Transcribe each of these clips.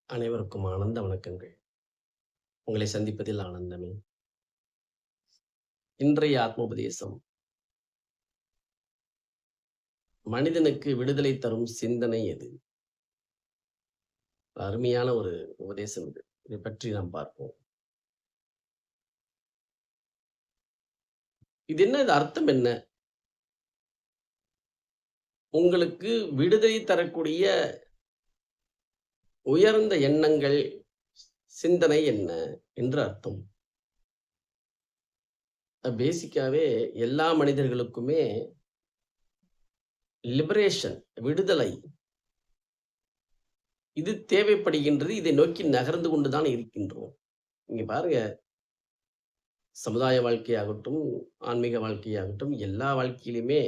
அனைவருக்கும் ஆனந்த வணக்கங்கள். உங்களை சந்திப்பதில் ஆனந்தமே. இன்றைய ஆத்மோபதேசம், மனிதனுக்கு விடுதலை தரும் சிந்தனை எது? அருமையான ஒரு உபதேசம் இது. இதைப் பற்றி நாம் பார்ப்போம். இது என்ன? இது அர்த்தம் என்ன? உங்களுக்கு விடுதலை தரக்கூடிய உயர்ந்த எண்ணங்கள், சிந்தனை என்ன என்று அர்த்தம். பேசிக்காவே எல்லா மனிதர்களுக்குமே லிபரேஷன், விடுதலை இது தேவைப்படுகின்றது. இதை நோக்கி நகர்ந்து கொண்டு தான் இருக்கின்றோம். இங்க பாருங்க, சமுதாய வாழ்க்கையாகட்டும், ஆன்மீக வாழ்க்கையாகட்டும், எல்லா வாழ்க்கையிலுமே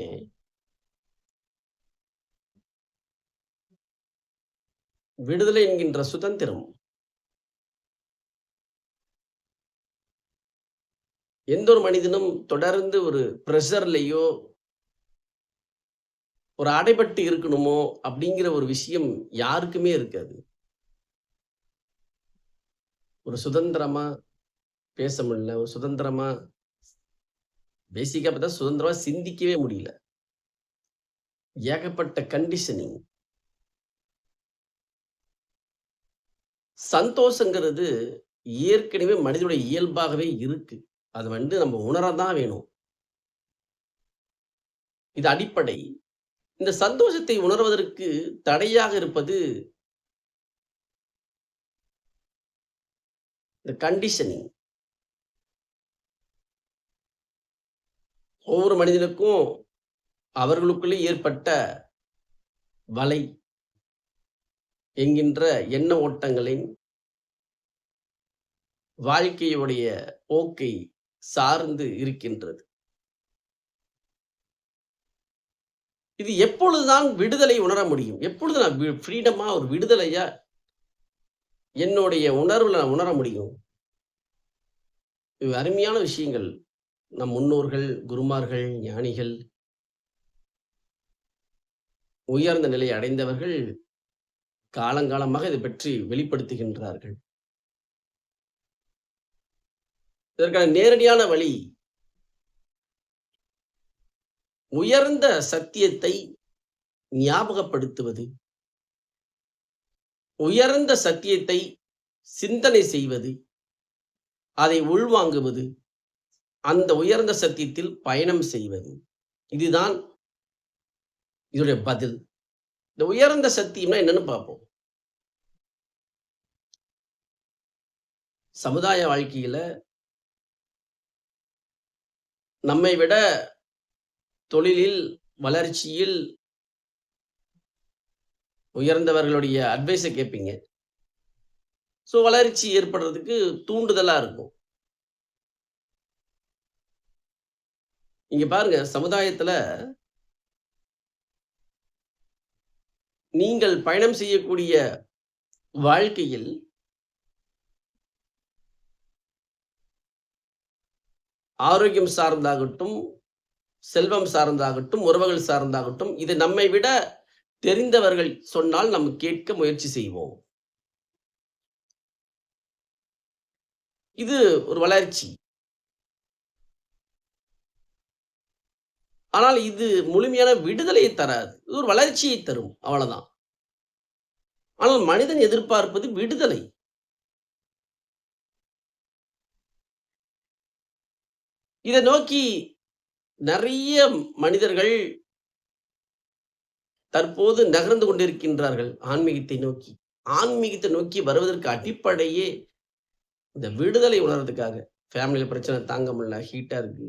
விடுதலை என்கின்ற சுதந்திரம் எந்த ஒரு மனிதனும் தொடர்ந்து ஒரு பிரஷர்லயோ, ஒரு அடைபட்டு இருக்கணுமோ அப்படிங்கிற ஒரு விஷயம் யாருக்குமே இருக்காது. ஒரு சுதந்திரமா பேச முடியல, ஒரு சுதந்திரமா பேசிக்கா பார்த்தா சுதந்திரமா சிந்திக்கவே முடியல. ஏகப்பட்ட கண்டிஷனிங். சந்தோஷங்கிறது ஏற்கனவே மனிதனுடைய இயல்பாகவே இருக்கு. அது நம்ம உணரத்தான் வேணும். இது அடிப்படை. இந்த சந்தோஷத்தை உணர்வதற்கு தடையாக இருப்பது இந்த கண்டிஷனிங். ஒவ்வொரு மனிதனுக்கும் அவர்களுக்குள்ளே ஏற்பட்ட வலை என்கின்ற எண்ண ஓட்டங்களின் வாழ்க்கையுடைய போக்கை சார்ந்து இருக்கின்றது. இது எப்பொழுதுதான் விடுதலை உணர முடியும்? எப்பொழுது நான் ஃப்ரீடமா ஒரு விடுதலையா என்னுடைய உணர்வுல நான் உணர முடியும்? இது அருமையான விஷயங்கள். நம் முன்னோர்கள், குருமார்கள், ஞானிகள், உயர்ந்த நிலையை அடைந்தவர்கள் காலங்காலமாக இதை பற்றி வெளிப்படுத்துகின்றார்கள். இதற்கான நேரடியான வழி, உயர்ந்த சத்தியத்தை ஞாபகப்படுத்துவது, உயர்ந்த சத்தியத்தை சிந்தனை செய்வது, அதை உள்வாங்குவது, அந்த உயர்ந்த சத்தியத்தில் பயணம் செய்வது. இதுதான் இதனுடைய பதில். இந்த உயர்ந்த சத்தியம்னா என்னன்னு பார்ப்போம். சமுதாய வாழ்க்கையில நம்மை விட தொழிலில், வளர்ச்சியில் உயர்ந்தவர்களுடைய அட்வைஸ கேட்பீங்க. வளர்ச்சி ஏற்படுறதுக்கு தூண்டுதலா இருக்கும். இங்க பாருங்க, சமுதாயத்துல நீங்கள் பயணம் செய்யக்கூடிய வாழ்க்கையில் ஆரோக்கியம் சார்ந்தாகட்டும், செல்வம் சார்ந்தாகட்டும், உறவுகள் சார்ந்தாகட்டும், இது நம்மை விட தெரிந்தவர்கள் சொன்னால் நாம் கேட்க முயற்சி செய்வோம். இது ஒரு வளர்ச்சி. ஆனால் இது முழுமையான விடுதலையை தராது. இது ஒரு வளர்ச்சியை தரும். அவ்வளவுதான். ஆனால் மனிதன் எதிர்பார்ப்பது விடுதலை. இதை நோக்கி நிறைய மனிதர்கள் தற்போது நகர்ந்து கொண்டிருக்கின்றார்கள் ஆன்மீகத்தை நோக்கி. ஆன்மீகத்தை நோக்கி வருவதற்கு அடிப்படையே இந்த விடுதலை உணர்றதுக்காக. ஃபேமிலியில பிரச்சனை தாங்க முடியல, ஹீட்டா இருக்கு.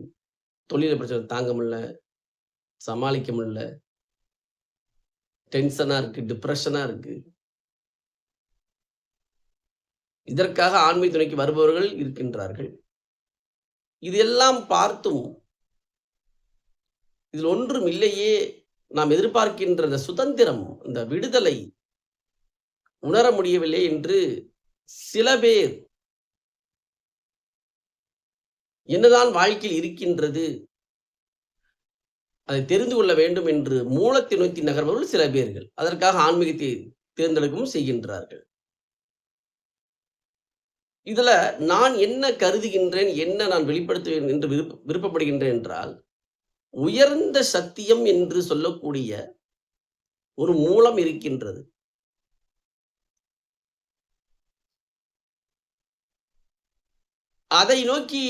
தொழில பிரச்சனை தாங்க முடியல, சமாளிக்க முடியல. டென்ஷனா இருக்கு, டிப்ரஷனா இருக்கு. இதற்காக ஆன்மீக நோக்கி வருபவர்கள் இருக்கின்றார்கள். இதெல்லாம் பார்த்தும் இதில் ஒன்றும் இல்லையே, நாம் எதிர்பார்க்கின்ற இந்த சுதந்திரம், இந்த விடுதலை உணர முடியவில்லை என்று சில பேர் என்னதான் வாழ்க்கையில் இருக்கின்றது, அதை தெரிந்து கொள்ள வேண்டும் என்று மூலத்தை நோக்கி நகர்பவர்கள் சில பேர்கள். அதற்காக ஆன்மீகத்தை தேர்ந்தெடுக்கவும் செய்கின்றார்கள். இதுல நான் என்ன கருதுகின்றேன், என்ன நான் வெளிப்படுத்துவேன் என்று விருப்பப்படுகின்றேன் என்றால், உயர்ந்த சத்தியம் என்று சொல்லக்கூடிய ஒரு மூலம் இருக்கின்றது. அதை நோக்கி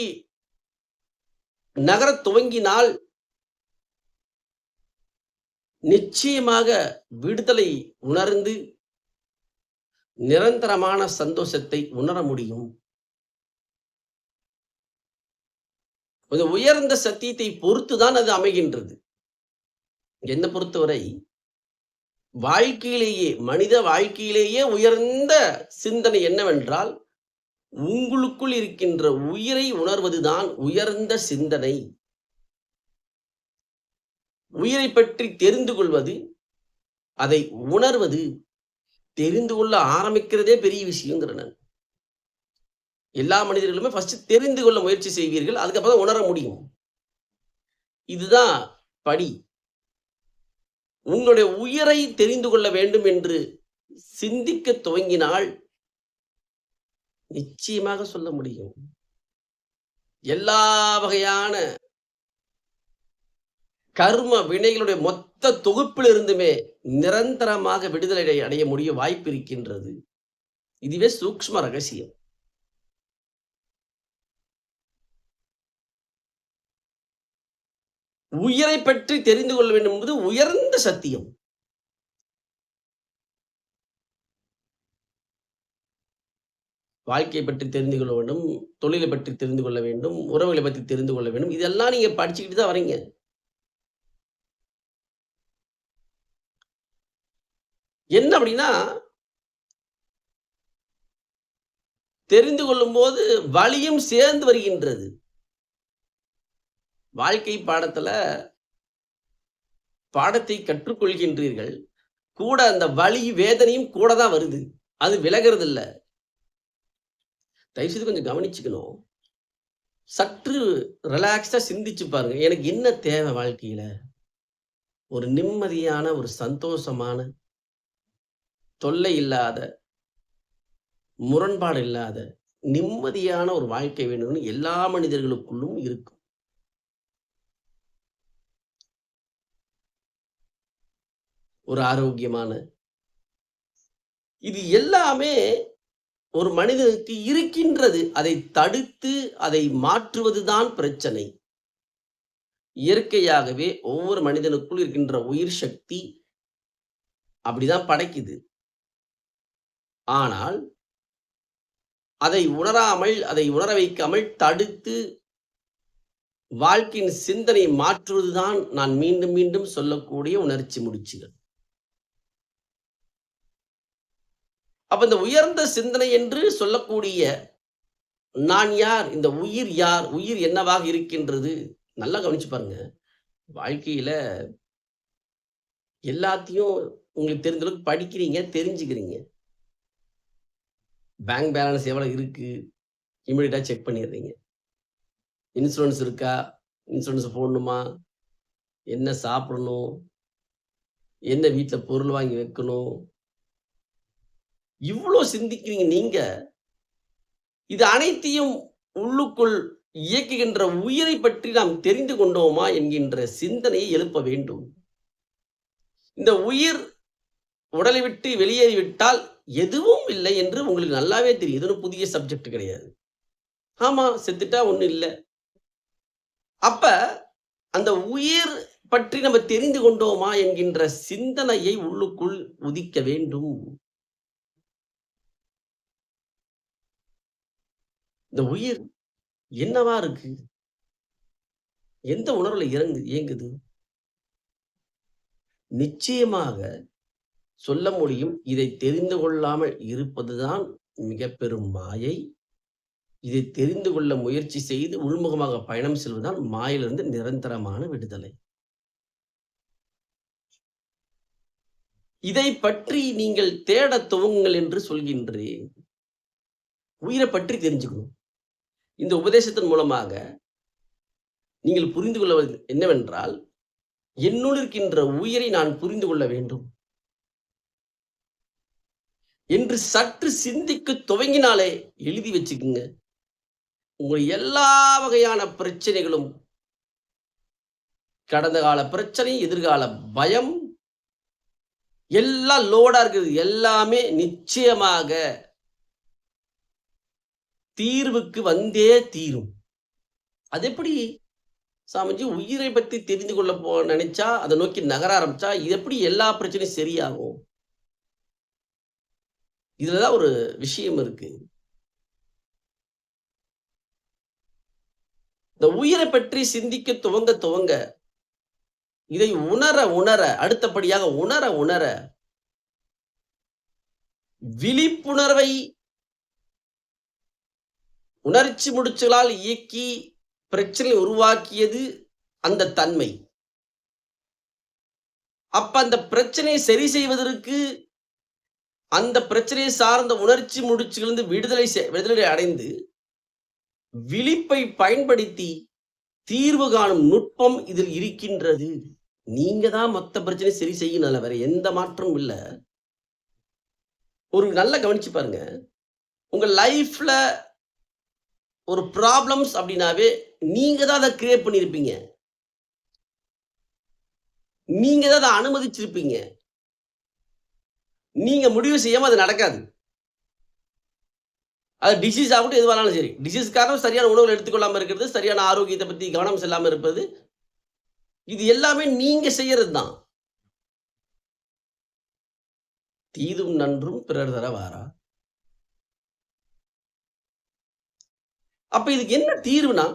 நகரத் துவங்கினால் நிச்சயமாக விடுதலை உணர்ந்து நிரந்தரமான சந்தோஷத்தை உணர முடியும். ஒரு உயர்ந்த சத்தியத்தை பொறுத்துதான் அது அமைகின்றது. என்ன பொறுத்தவரை வாழ்க்கையிலேயே, மனித வாழ்க்கையிலேயே உயர்ந்த சிந்தனை என்னவென்றால், உங்களுக்குள் இருக்கின்ற உயிரை உணர்வதுதான் உயர்ந்த சிந்தனை. உயிரை பற்றி தெரிந்து கொள்வது, அதை உணர்வது, தெரிந்து கொள்ள ஆரம்பிக்கிறதே பெரிய விஷயங்கிறேன் நான். எல்லா மனிதர்களுமே ஃபர்ஸ்ட் தெரிந்து கொள்ள முயற்சி செய்வீர்கள். அதுக்கப்புறம் தான் உணர முடியும். இதுதான் படி. உங்களுடைய உயிரை தெரிந்து கொள்ள வேண்டும் என்று சிந்திக்க துவங்கினால் நிச்சயமாக சொல்ல முடியும். எல்லா வகையான கர்ம வினைகளுடைய மொத்த தொகுப்பிலிருந்துமே நிரந்தரமாக விடுதலை அடைய முடிய வாய்ப்பு இருக்கின்றது. இதுவே சூக்ஷ்ம ரகசியம். உயிரை பற்றி தெரிந்து கொள்ள வேண்டும் என்பது உயர்ந்த சத்தியம். வாழ்க்கையை பற்றி தெரிந்து கொள்ள வேண்டும், தொழிலை பற்றி தெரிந்து கொள்ள வேண்டும், உறவுகளை பற்றி தெரிந்து கொள்ள வேண்டும். இதெல்லாம் நீங்க படிச்சுக்கிட்டு தான் வரீங்க. என்ன அப்படின்னா, தெரிந்து கொள்ளும்போது வலியும் சேர்ந்து வருகின்றது. வாழ்க்கை பாடத்தை கற்றுக்கொள்கின்றீர்கள். கூட அந்த வலி, வேதனையும் கூட தான் வருது. அது விலகிறது இல்ல. தயவு செய்து கொஞ்சம் கவனிச்சுக்கணும். சற்று ரிலாக்ஸ்டா சிந்திச்சு பாருங்க. எனக்கு என்ன தேவை வாழ்க்கையில? ஒரு நிம்மதியான, ஒரு சந்தோஷமான, தொல்லை இல்லாத, முரண்பாடு இல்லாத, நிம்மதியான ஒரு வாழ்க்கை வேணும்னு எல்லா மனிதர்களுக்குள்ளும் இருக்கும். ஒரு ஆரோக்கியமான, இது எல்லாமே ஒரு மனிதனுக்கு இருக்கின்றது. அதை தடுத்து அதை மாற்றுவதுதான் பிரச்சனை. இயற்கையாகவே ஒவ்வொரு மனிதனுக்குள் இருக்கின்ற உயிர் சக்தி அப்படிதான் படைக்குது. ஆனால் அதை உணராமல், அதை உணர வைக்காமல் தடுத்து வாழ்க்கையின் சிந்தனை மாற்றுவதுதான் நான் மீண்டும் மீண்டும் சொல்லக்கூடிய உணர்ச்சி முடிச்சுகள். அப்ப இந்த உயர்ந்த சிந்தனை என்று சொல்லக்கூடிய நான் யார், இந்த உயிர் யார், உயிர் என்னவாக இருக்கின்றது, நல்லா கவனிச்சு பாருங்க. வாழ்க்கையில எல்லாத்தையும் உங்களுக்கு தெரிந்த அளவுக்கு படிக்கிறீங்க, தெரிஞ்சுக்கிறீங்க. பேங்க் பேலன்ஸ் எவ்வளவு இருக்கு, இமிடியேட்டா செக் பண்ணிடுறீங்க. இன்சூரன்ஸ் இருக்கா, இன்சூரன்ஸ் போடணுமா, என்ன சாப்பிடணும், என்ன வீட்டில் பொருள் வாங்கி வைக்கணும், இவ்வளோ சிந்திக்கிறீங்க நீங்க. இது அனைத்தையும் உள்ளுக்குள் இயக்குகின்ற உயிரை பற்றி நாம் தெரிந்து கொண்டோமா என்கின்ற சிந்தனையை எழுப்ப வேண்டும். இந்த உயிர் உடலை விட்டு வெளியேறிவிட்டால் எதுவும் இல்லை என்று உங்களுக்கு நல்லாவே தெரியும். இது புதிய சப்ஜெக்ட் கிடையாது. ஆமா, செத்துட்டா ஒண்ணும் இல்லை. அப்ப அந்த உயிர் பற்றி நம்ம தெரிந்து கொண்டோமா என்கின்ற சிந்தனையை உள்ளுக்குள் உதிக்க வேண்டும். இந்த உயிர் என்னவா இருக்கு, எந்த உணர்வுல இயங்குது, நிச்சயமாக சொல்ல முடியும். இதை தெரிந்து கொள்ளாமல் இருப்பதுதான் மிக பெரும் மாயை. இதை தெரிந்து கொள்ள முயற்சி செய்து உள்முகமாக பயணம் செல்வதுதான் மாயிலிருந்து நிரந்தரமான விடுதலை. இதை பற்றி நீங்கள் தேட துவங்குங்கள் என்று சொல்கின்றேன். உயிரை பற்றி தெரிஞ்சுக்கணும். இந்த உபதேசத்தின் மூலமாக நீங்கள் புரிந்து கொள்வது என்னவென்றால், என்னுள் இருக்கின்ற உயிரை நான் புரிந்து கொள்ள வேண்டும். என்று சற்று சிந்திக்க துவங்கினாலே எழுதி வச்சுக்குங்க. உங்கள் எல்லா வகையான பிரச்சனைகளும், கடந்த கால பிரச்சனை, எதிர்கால பயம், எல்லாம் லோடா இருக்குது. எல்லாமே நிச்சயமாக தீர்வுக்கு வந்தே தீரும். அது எப்படி சாமிஜி உயிரை பத்தி தெரிந்து கொள்ள நினைச்சா, அதை நோக்கி நகர ஆரம்பிச்சா, இது எப்படி எல்லா பிரச்சனையும் சரியாகும்? இதுலதான் ஒரு விஷயம் இருக்கு. இந்த உயிரை பற்றி சிந்திக்க துவங்க துவங்க, இதை உணர உணர, அடுத்தபடியாக உணர உணர, விழிப்புணர்வை உணர்ச்சி முடிச்சுகளால் இயக்கி பிரச்சனை உருவாக்கியது அந்த தன்மை. அப்ப அந்த பிரச்சனையை சரி செய்வதற்கு, அந்த பிரச்சனையை சார்ந்த உணர்ச்சி முடிச்சுகளிலிருந்து விடுதலை அடைந்து, விழிப்பை பயன்படுத்தி தீர்வு காணும் நுட்பம் இதில் இருக்கின்றது. நீங்க தான் மொத்த பிரச்சனை சரி செய்யணும், வேற எந்த மாற்றமும் இல்ல. ஒரு நல்ல கவனிச்சு பாருங்க. உங்க லைஃப்ல ஒரு ப்ராப்ளம்ஸ் அப்படின்னாவே நீங்க தான் அதை கிரியேட் பண்ணியிருப்பீங்க. நீங்க தான் அதை அனுமதிச்சிருப்பீங்க. நீங்க முடிவு செய்யாம அது நடக்காது. அது டிசீஸ் ஆகட்டும், எதுவானாலும் சரி. டிசீஸ் காரணம் சரியான உணவுகள் எடுத்துக்கொள்ளாம இருக்கிறது, சரியான ஆரோக்கியத்தை பத்தி கவனம் செல்லாம இருப்பது. இது எல்லாமே நீங்க செய்யறது தான். தீதும் நன்றும் பிறர் தர வாரா. அப்ப இதுக்கு என்ன தீர்வுனா,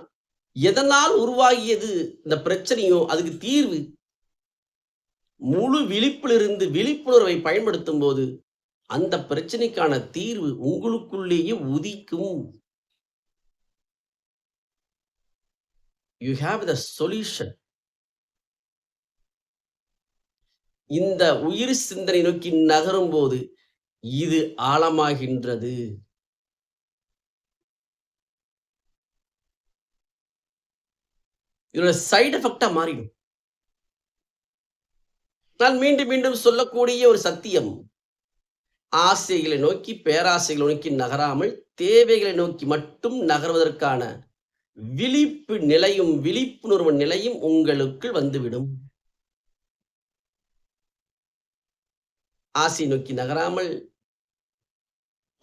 எதனால் உருவாகியது இந்த பிரச்சனையோ அதுக்கு தீர்வு முழு விழிப்பிலிருந்து விழிப்புணர்வை பயன்படுத்தும் போது அந்த பிரச்சனைக்கான தீர்வு உங்களுக்குள்ளேயே உதிக்கும். You have the solution. இந்த உயிர் சிந்தனை நோக்கி நகரும் போது இது ஆழமாகின்றது. இதோட சைடு எஃபெக்டா மாறிடும். நான் மீண்டும் மீண்டும் சொல்லக்கூடிய ஒரு சத்தியம், ஆசைகளை நோக்கி பேராசைகளை நோக்கி நகராமல் தேவைகளை நோக்கி மட்டும் நகர்வதற்கான விழிப்பு நிலையும் விழிப்புணர்வு நிலையும் உங்களுக்குள் வந்துவிடும். ஆசை நோக்கி நகராமல்,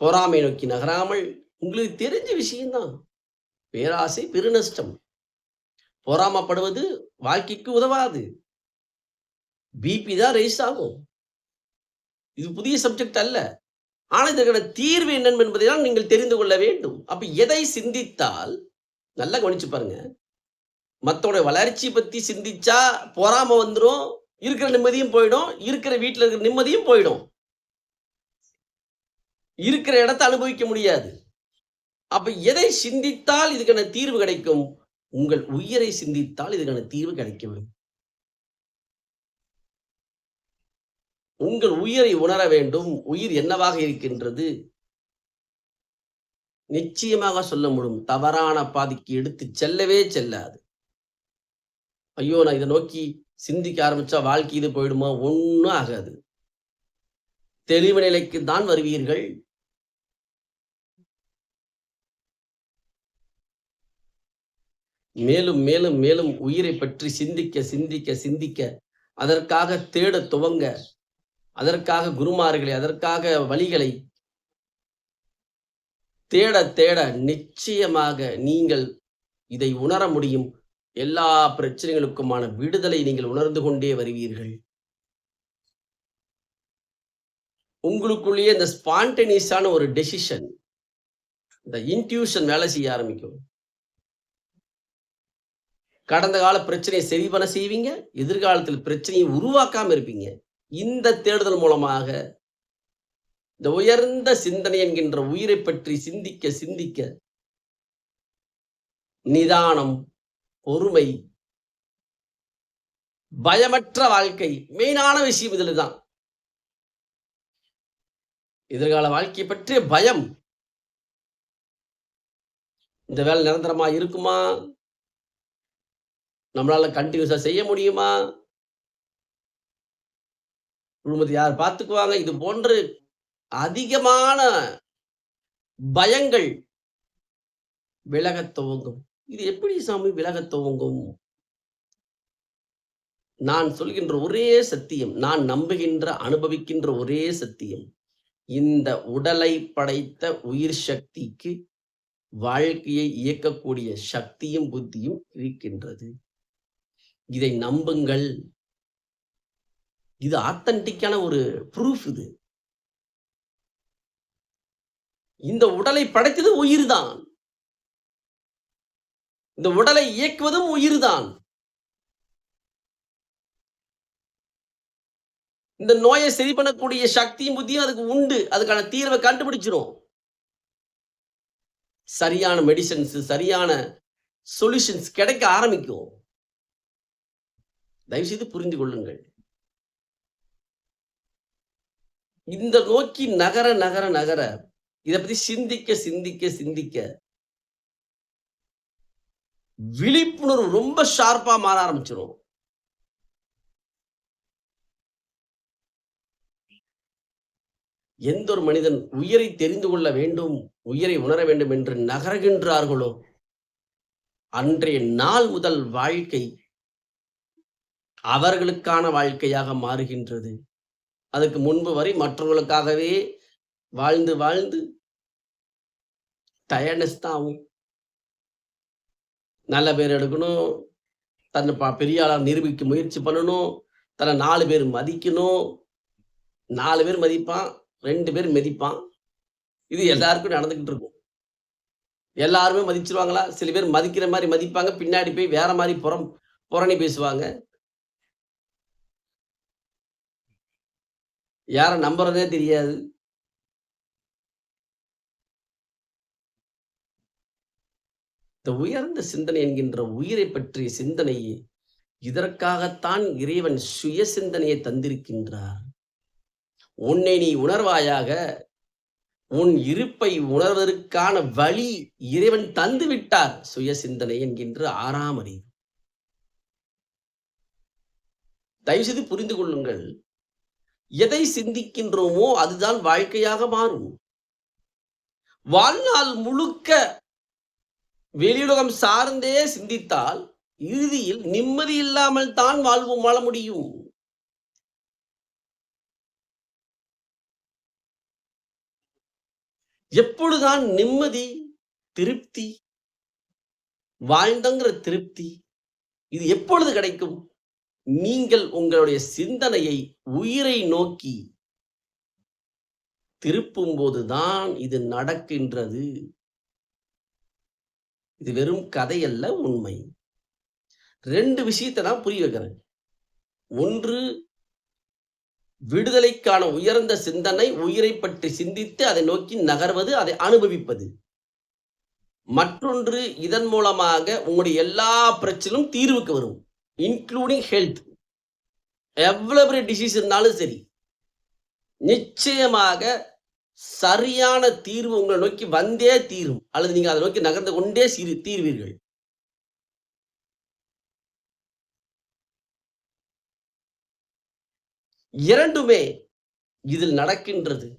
பொறாமை நோக்கி நகராமல், உங்களுக்கு தெரிஞ்ச விஷயம்தான். பேராசை பெருநஷ்டம். பொறாமப்படுவது வாழ்க்கைக்கு உதவாது. பிபி தான் ரைஸ் ஆகும். இது புதிய சப்ஜெக்ட் அல்ல. ஆனா இதற்கான தீர்வு என்ன என்பதை நீங்கள் தெரிந்து கொள்ள வேண்டும். அப்ப எதை சிந்தித்தால், நல்லா கவனிச்சு பாருங்க, மத்தவங்களுடைய வளர்ச்சி பத்தி சிந்திச்சா பொறாம வந்துடும், இருக்கிற நிம்மதியும் போயிடும், இருக்கிற வீட்டில் இருக்கிற நிம்மதியும் போயிடும், இருக்கிற இடத்தை அனுபவிக்க முடியாது. அப்ப எதை சிந்தித்தால் இதுக்கான தீர்வு கிடைக்கும்? உங்கள் உயிரை சிந்தித்தால் இதுக்கான தீர்வு கிடைக்கும். உங்கள் உயிரை உணர வேண்டும். உயிர் என்னவாக இருக்கின்றது? நிச்சயமாக சொல்ல முடியும், தவறான பாதைக்கு எடுத்து செல்லவே செல்லாது. ஐயோ, நான் இதை நோக்கி சிந்திக்க ஆரம்பிச்சா வாழ்க்கை இது போயிடுமா? ஒன்றும் ஆகாது. தெளிவு நிலைக்கு தான் வருவீர்கள். மேலும் மேலும் மேலும் உயிரை பற்றி சிந்திக்க சிந்திக்க சிந்திக்க, அதற்காக தேட துவங்க, அதற்காக குருமார்களை, அதற்காக வழிகளை தேட தேட நிச்சயமாக நீங்கள் இதை உணர முடியும். எல்லா பிரச்சனைகளுக்குமான விடுதலை நீங்கள் உணர்ந்து கொண்டே வருவீர்கள். உங்களுக்குள்ளேயே இந்த ஸ்பான்டேனியஸான ஒரு டெசிஷன், இந்த இன்ட்யூஷன் வேலை செய்ய ஆரம்பிக்கும். கடந்த கால பிரச்சனையை சரி பண்ண செய்வீங்க, எதிர்காலத்தில் பிரச்சனையை உருவாக்காம இருப்பீங்க. இந்த தேடுதல் மூலமாக இந்த உயர்ந்த சிந்தனை என்கின்ற உயிரை பற்றி சிந்திக்க சிந்திக்க நிதானம், பொறுமை, பயமற்ற வாழ்க்கை, மெயினான விஷயம் இதுலதான். எதிர்கால வாழ்க்கையை பற்றிய பயம். இந்த வேலை நிரந்தரமா இருக்குமா? நம்மளால கண்டினியூஸா செய்ய முடியுமா? குடும்பத்தை யார் பார்த்துக்குவாங்க? இது போன்று அதிகமான பயங்கள் விலகத் துவங்கும். இது எப்படி சாமி விலகத் துவங்கும்? நான் சொல்கின்ற ஒரே சத்தியம், நான் நம்புகின்ற, அனுபவிக்கின்ற ஒரே சத்தியம். இந்த உடலை படைத்த உயிர் சக்திக்கு வாழ்க்கையை இயக்கக்கூடிய சக்தியும், புத்தியும் இருக்கின்றது. இதை நம்புங்கள். இது ஆத்தன்டிக்கான ஒரு ப்ரூஃப் இது. இந்த உடலை படைத்தது உயிர்தான். இந்த உடலை இயக்குவதும் உயிர்தான். இந்த நோயை சரி பண்ணக்கூடிய சக்தியும் புத்தியும் அதுக்கு உண்டு. அதுக்கான தீர்வை கண்டுபிடிச்சிரும். சரியான மெடிசன்ஸ், சரியான சொல்யூஷன்ஸ் கிடைக்க ஆரம்பிக்கும். தயவு செய்து புரிந்து கொள்ளுங்கள். இந்த நோக்கி நகர நகர நகர இதை பத்தி சிந்திக்க சிந்திக்க சிந்திக்க விழிப்புணர்வு ரொம்ப ஷார்ப்பா மாற ஆரம்பிச்சிடும். எந்த ஒரு மனிதன் உயிரை தெரிந்து கொள்ள வேண்டும், உயிரை உணர வேண்டும் என்று நகர்கின்றார்களோ அன்றைய நாள் முதல் வாழ்க்கை அவர்களுக்கான வாழ்க்கையாக மாறுகின்றது. அதுக்கு முன்பு வரை மற்றவர்களுக்காகவே வாழ்ந்து வாழ்ந்து டயர்ட்னஸ் தான் ஆகும். நல்ல பேர் எடுக்கணும், தன்னை பெரிய ஆளா நிரூபிக்க முயற்சி பண்ணணும், தன்னை 4 பேர் மதிக்கணும். 4 பேர் மதிப்பான், 2 பேர் மிதிப்பான். இது எல்லாருக்கும் நடந்துகிட்டு இருக்கும். எல்லாருமே மதிச்சிருவாங்களா? சில பேர் மதிக்கிற மாதிரி மதிப்பாங்க, பின்னாடி போய் வேற மாதிரி புரணி பேசுவாங்க. யாரை நம்புறதே தெரியாது. இந்த உயர்ந்த சிந்தனை என்கின்ற உயிரை பற்றிய சிந்தனையே இதற்காகத்தான் இறைவன் சுய சிந்தனையை தந்திருக்கின்றார். உன்னை நீ உணர்வாயாக, உன் இருப்பை உணர்வதற்கான வழி இறைவன் தந்து விட்டார். சுய சிந்தனை என்கின்ற 6ஆம் அறிவு. தயவுசெய்து புரிந்து கொள்ளுங்கள். எதை சிந்திக்கின்றோமோ அதுதான் வாழ்க்கையாக மாறும். வாழ்நாள் முழுக்க வெளியுலகம் சார்ந்தே சிந்தித்தால் இறுதியில் நிம்மதி இல்லாமல் தான் வாழ முடியும். எப்பொழுதுதான் நிம்மதி, திருப்தி, வாழ்ந்தங்கிற திருப்தி இது எப்பொழுது கிடைக்கும்? நீங்கள் உங்களுடைய சிந்தனையை உயிரை நோக்கி திருப்பும் போதுதான் இது நடக்கின்றது. இது வெறும் கதையல்ல, உண்மை. 2 விஷயத்தை நான் புரிய வைக்கிறேன். ஒன்று, விடுதலைக்கான உயர்ந்த சிந்தனை, உயிரை பற்றி சிந்தித்து அதை நோக்கி நகர்வது, அதை அனுபவிப்பது. மற்றொன்று, இதன் மூலமாக உங்களுடைய எல்லா பிரச்சனையும் தீர்வுக்கு வரும், இன்க்ளூடிங் ஹெல்த். எவ்வளவு பெரிய டிசீஸ் இருந்தாலும் சரி, நிச்சயமாக சரியான தீர்வு உங்களை நோக்கி வந்தே தீரும், அல்லது நீங்க அதை நோக்கி நகர்ந்து கொண்டே தீர்வீர்கள். இரண்டுமே இதில் நடக்கின்றது.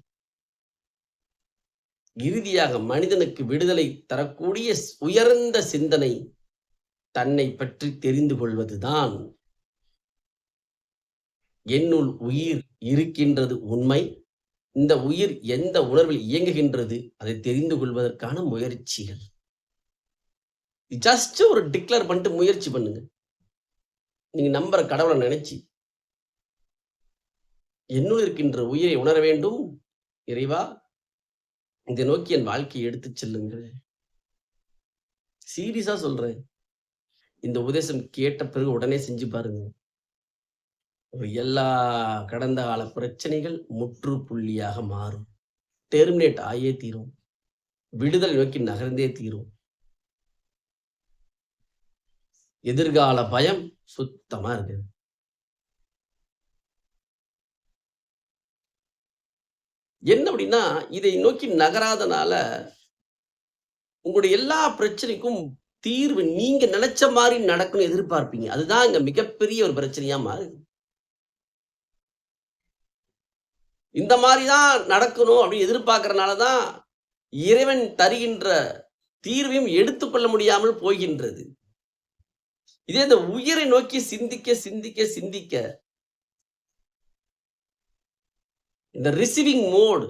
இறுதியாக மனிதனுக்கு விடுதலை தரக்கூடிய உயர்ந்த சிந்தனை தன்னை பற்றி தெரிந்து கொள்வதுதான். என்னுள் உயிர் இருக்கின்றது உண்மை. இந்த உயிர் எந்த உணர்வில் இயங்குகின்றது அதை தெரிந்து கொள்வதற்கான முயற்சிகள். ஜஸ்ட் ஒரு டிக்ளேர் பண்ணிட்டு முயற்சி பண்ணுங்க. நீங்க நம்புற கடவுளை நினைச்சு, என்னுள் இருக்கின்ற உயிரை உணர வேண்டும். இறைவா, இதை நோக்கி என் வாழ்க்கையை எடுத்து செல்லுங்கள். சீரியஸா சொல்றேன். இந்த உபதேசம் கேட்ட பிறகு உடனே செஞ்சு பாருங்க. எல்லா கடந்த கால பிரச்சனைகள் முற்றுப்புள்ளியாக மாறும். டெர்மினேட் ஆயே தீரும். விடுதலை நோக்கி நகர்ந்தே தீரும். எதிர்கால பயம் சுத்தமா இருக்கு. என்ன அப்படின்னா, இதை நோக்கி நகராதனால உங்களுடைய எல்லா பிரச்சனைக்கும் தீர்வு நீங்க நினைச்ச மாதிரி நடக்கணும் எதிர்பார்ப்பீங்க. அதுதான் இங்க மிகப்பெரிய ஒரு பிரச்சனையா மாறுது. இந்த மாதிரி தான் நடக்கணும் அப்படின்னு எதிர்பார்க்கறனால தான் இறைவன் தருகின்ற தீர்வையும் எடுத்துக்கொள்ள முடியாமல் போகின்றது. இதே இந்த உயிரை நோக்கி சிந்திக்க, சிந்திக்க, சிந்திக்க இந்த ரிசீவிங் மோட்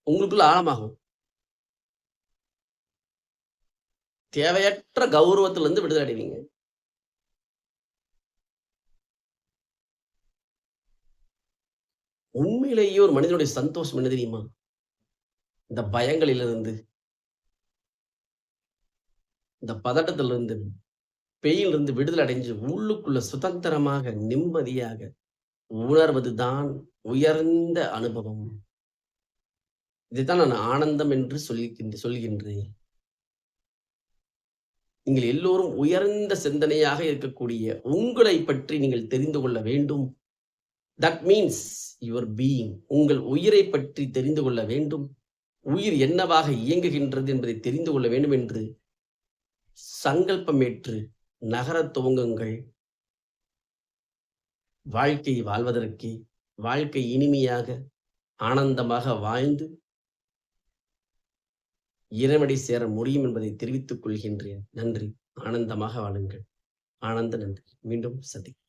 உங்களுக்குள்ள ஆழமாகும். தேவையற்ற கௌரவத்திலிருந்து விடுதலை அடைவீங்க. உண்மையிலேயே ஒரு மனிதனுடைய சந்தோஷம் என்ன தெரியுமா? இந்த பயங்களிலிருந்து, இந்த பதட்டத்திலிருந்து, பெயினிலிருந்து விடுதலை அடைஞ்சு உள்ளுக்குள்ள சுதந்திரமாக, நிம்மதியாக உணர்வதுதான் உயர்ந்த அனுபவம். இதைத்தான் நான் ஆனந்தம் என்று சொல்கின்றேன். நீங்கள் எல்லோரும் உயர்ந்த சிந்தனையாக இருக்கக்கூடிய உங்களை பற்றி நீங்கள் தெரிந்து கொள்ள வேண்டும். That means your being. உங்கள் உயிரை பற்றி தெரிந்து கொள்ள வேண்டும். உயிர் என்னவாக இயங்குகின்றது என்பதை தெரிந்து கொள்ள வேண்டும் என்று சங்கல்பமேற்று நகரத் துவங்குங்கள். வாழ்க்கை வாழ்வதற்கு, வாழ்க்கை இனிமையாக, ஆனந்தமாக வாழ்ந்து இறைவனடி சேர முடியும் என்பதை தெரிவித்துக் கொள்கின்றேன். நன்றி. ஆனந்தமாக வாழுங்கள். ஆனந்த நன்றி. மீண்டும் சந்திப்போம்.